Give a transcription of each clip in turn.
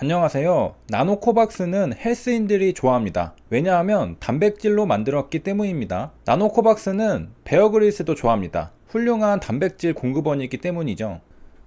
안녕하세요. 나노코박스는 헬스인들이 좋아합니다. 왜냐하면 단백질로 만들었기 때문입니다. 나노코박스는 베어그릴스도 좋아합니다. 훌륭한 단백질 공급원이기 때문이죠.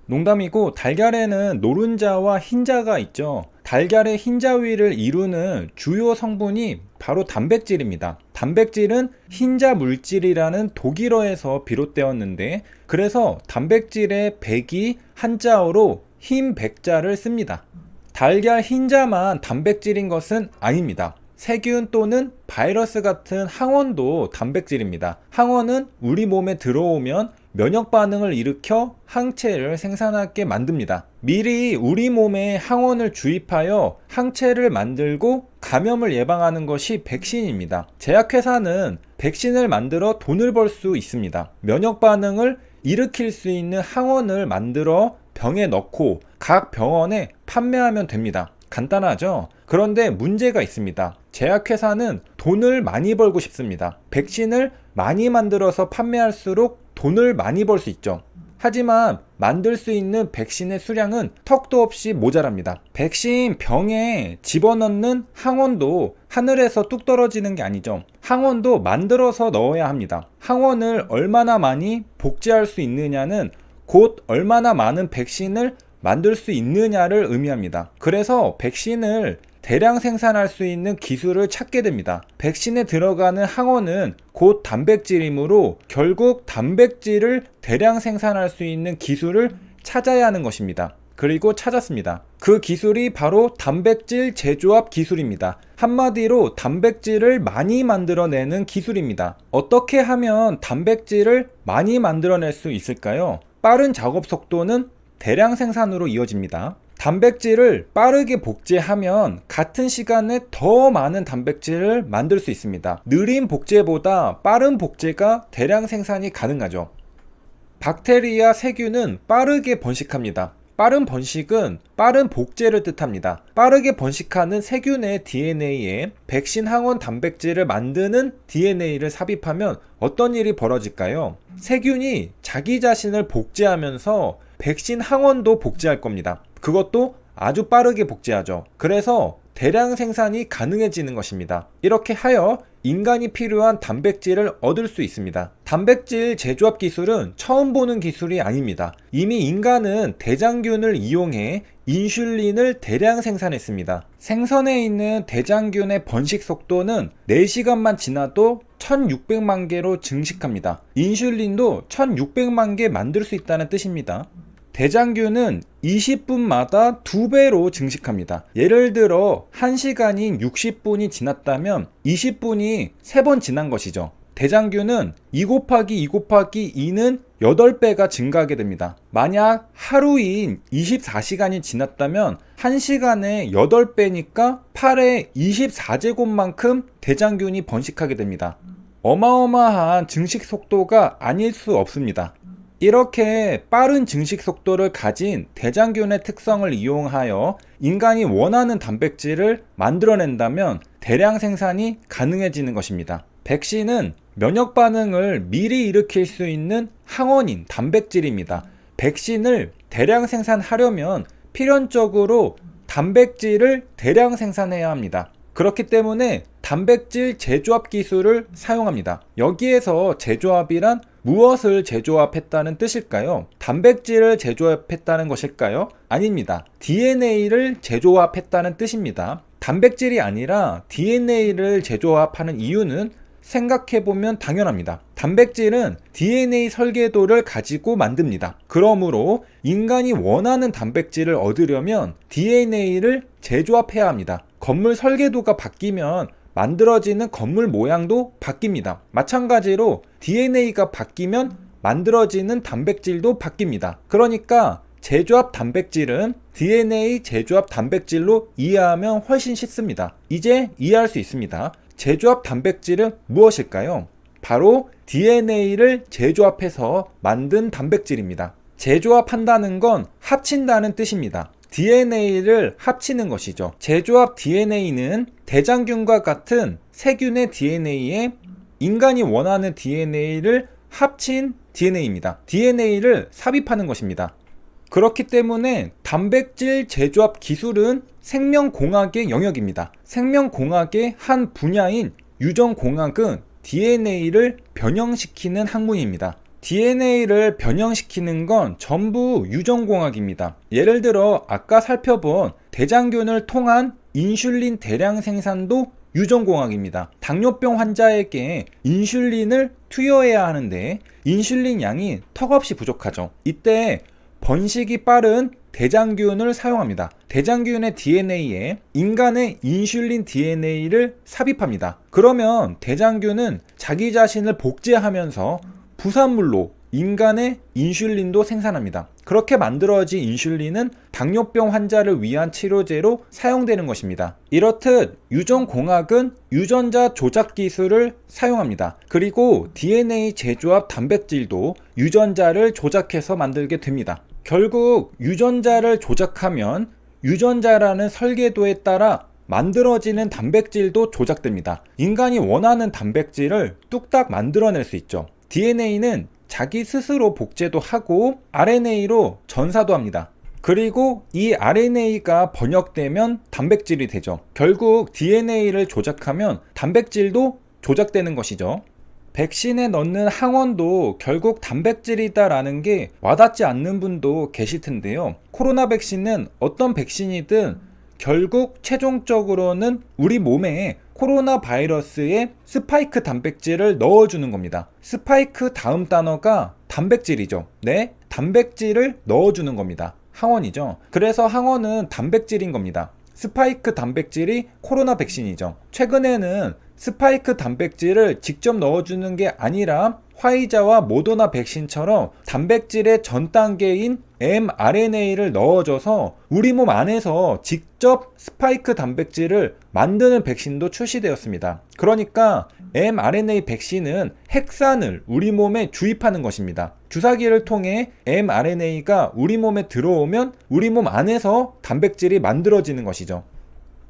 농담이고, 달걀에는 노른자와 흰자가 있죠. 달걀의 흰자 위를 이루는 주요 성분이 바로 단백질입니다. 단백질은 흰자 물질이라는 독일어에서 비롯되었는데, 그래서 단백질의 백이 한자어로 흰 백자를 씁니다. 달걀 흰자만 단백질인 것은 아닙니다. 세균 또는 바이러스 같은 항원도 단백질입니다. 항원은 우리 몸에 들어오면 면역 반응을 일으켜 항체를 생산하게 만듭니다. 미리 우리 몸에 항원을 주입하여 항체를 만들고 감염을 예방하는 것이 백신입니다. 제약회사는 백신을 만들어 돈을 벌 수 있습니다. 면역 반응을 일으킬 수 있는 항원을 만들어 병에 넣고 각 병원에 판매하면 됩니다. 간단하죠? 그런데 문제가 있습니다. 제약회사는 돈을 많이 벌고 싶습니다. 백신을 많이 만들어서 판매할수록 돈을 많이 벌 수 있죠. 하지만 만들 수 있는 백신의 수량은 턱도 없이 모자랍니다. 백신 병에 집어넣는 항원도 하늘에서 뚝 떨어지는 게 아니죠. 항원도 만들어서 넣어야 합니다. 항원을 얼마나 많이 복제할 수 있느냐는 곧 얼마나 많은 백신을 만들 수 있느냐를 의미합니다. 그래서 백신을 대량 생산할 수 있는 기술을 찾게 됩니다. 백신에 들어가는 항원은 곧 단백질이므로 결국 단백질을 대량 생산할 수 있는 기술을 찾아야 하는 것입니다. 그리고 찾았습니다. 그 기술이 바로 단백질 재조합 기술입니다. 한마디로 단백질을 많이 만들어내는 기술입니다. 어떻게 하면 단백질을 많이 만들어낼 수 있을까요? 빠른 작업 속도는 대량 생산으로 이어집니다. 단백질을 빠르게 복제하면 같은 시간에 더 많은 단백질을 만들 수 있습니다. 느린 복제보다 빠른 복제가 대량 생산이 가능하죠. 박테리아 세균은 빠르게 번식합니다. 빠른 번식은 빠른 복제를 뜻합니다. 빠르게 번식하는 세균의 DNA에 백신 항원 단백질을 만드는 DNA를 삽입하면 어떤 일이 벌어질까요? 세균이 자기 자신을 복제하면서 백신 항원도 복제할 겁니다. 그것도 아주 빠르게 복제하죠. 그래서 대량 생산이 가능해지는 것입니다. 이렇게 하여 인간이 필요한 단백질을 얻을 수 있습니다. 단백질 재조합 기술은 처음 보는 기술이 아닙니다. 이미 인간은 대장균을 이용해 인슐린을 대량 생산했습니다. 생선에 있는 대장균의 번식 속도는 4시간만 지나도 1600만 개로 증식합니다. 인슐린도 1600만 개 만들 수 있다는 뜻입니다. 대장균은 20분마다 2배로 증식합니다. 예를 들어 1시간인 60분이 지났다면 20분이 3번 지난 것이죠. 대장균은 2 곱하기 2 곱하기 2는 8배가 증가하게 됩니다. 만약 하루인 24시간이 지났다면 1시간에 8배니까 8의 24제곱만큼 대장균이 번식하게 됩니다. 어마어마한 증식 속도가 아닐 수 없습니다. 이렇게 빠른 증식 속도를 가진 대장균의 특성을 이용하여 인간이 원하는 단백질을 만들어낸다면 대량 생산이 가능해지는 것입니다. 백신은 면역 반응을 미리 일으킬 수 있는 항원인 단백질입니다. 백신을 대량 생산하려면 필연적으로 단백질을 대량 생산해야 합니다. 그렇기 때문에 단백질 재조합 기술을 사용합니다. 여기에서 재조합이란 무엇을 재조합했다는 뜻일까요? 단백질을 재조합했다는 것일까요? 아닙니다. DNA를 재조합했다는 뜻입니다. 단백질이 아니라 DNA를 재조합하는 이유는 생각해보면 당연합니다. 단백질은 DNA 설계도를 가지고 만듭니다. 그러므로 인간이 원하는 단백질을 얻으려면 DNA를 재조합해야 합니다. 건물 설계도가 바뀌면 만들어지는 건물 모양도 바뀝니다. 마찬가지로 DNA가 바뀌면 만들어지는 단백질도 바뀝니다. 그러니까 재조합 단백질은 DNA 재조합 단백질로 이해하면 훨씬 쉽습니다. 이제 이해할 수 있습니다. 재조합 단백질은 무엇일까요? 바로 DNA를 재조합해서 만든 단백질입니다. 재조합한다는 건 합친다는 뜻입니다. DNA를 합치는 것이죠. 재조합 DNA는 대장균과 같은 세균의 DNA에 인간이 원하는 DNA를 합친 DNA입니다. DNA를 삽입하는 것입니다. 그렇기 때문에 단백질 제조합 기술은 생명공학의 영역입니다. 생명공학의 한 분야인 유전공학은 DNA를 변형시키는 학문입니다. DNA를 변형시키는 건 전부 유전공학입니다. 예를 들어 아까 살펴본 대장균을 통한 인슐린 대량 생산도 유전공학입니다. 당뇨병 환자에게 인슐린을 투여해야 하는데 인슐린 양이 턱없이 부족하죠. 이때 번식이 빠른 대장균을 사용합니다. 대장균의 DNA에 인간의 인슐린 DNA를 삽입합니다. 그러면 대장균은 자기 자신을 복제하면서 부산물로 인간의 인슐린도 생산합니다. 그렇게 만들어진 인슐린은 당뇨병 환자를 위한 치료제로 사용되는 것입니다. 이렇듯 유전공학은 유전자 조작 기술을 사용합니다. 그리고 DNA 제조합 단백질도 유전자를 조작해서 만들게 됩니다. 결국 유전자를 조작하면 유전자라는 설계도에 따라 만들어지는 단백질도 조작됩니다. 인간이 원하는 단백질을 뚝딱 만들어낼 수 있죠. DNA는 자기 스스로 복제도 하고 RNA로 전사도 합니다. 그리고 이 RNA가 번역되면 단백질이 되죠. 결국 DNA를 조작하면 단백질도 조작되는 것이죠. 백신에 넣는 항원도 결국 단백질이다라는 게 와닿지 않는 분도 계실 텐데요. 코로나 백신은 어떤 백신이든 결국 최종적으로는 우리 몸에 코로나 바이러스에 스파이크 단백질을 넣어주는 겁니다. 스파이크 다음 단어가 단백질이죠. 네, 단백질을 넣어주는 겁니다. 항원이죠. 그래서 항원은 단백질인 겁니다. 스파이크 단백질이 코로나 백신이죠. 최근에는 스파이크 단백질을 직접 넣어주는 게 아니라 화이자와 모더나 백신처럼 단백질의 전 단계인 mRNA를 넣어줘서 우리 몸 안에서 직접 스파이크 단백질을 만드는 백신도 출시되었습니다. 그러니까 mRNA 백신은 핵산을 우리 몸에 주입하는 것입니다. 주사기를 통해 mRNA가 우리 몸에 들어오면 우리 몸 안에서 단백질이 만들어지는 것이죠.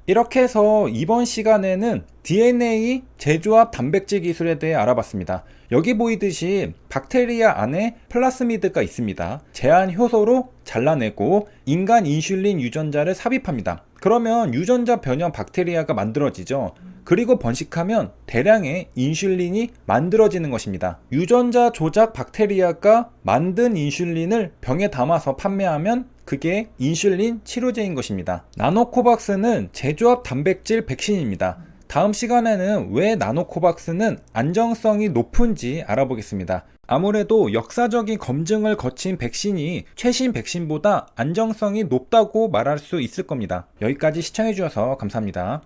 이렇게 해서 이번 시간에는 DNA 제조합 단백질 기술에 대해 알아봤습니다. 여기 보이듯이 박테리아 안에 플라스미드가 있습니다. 제한 효소로 잘라내고 인간 인슐린 유전자를 삽입합니다. 그러면 유전자 변형 박테리아가 만들어지죠. 그리고 번식하면 대량의 인슐린이 만들어지는 것입니다. 유전자 조작 박테리아가 만든 인슐린을 병에 담아서 판매하면 그게 인슐린 치료제인 것입니다. 나노코박스는 제조합 단백질 백신입니다. 다음 시간에는 왜 나노코박스는 안정성이 높은지 알아보겠습니다. 아무래도 역사적인 검증을 거친 백신이 최신 백신보다 안정성이 높다고 말할 수 있을 겁니다. 여기까지 시청해주셔서 감사합니다.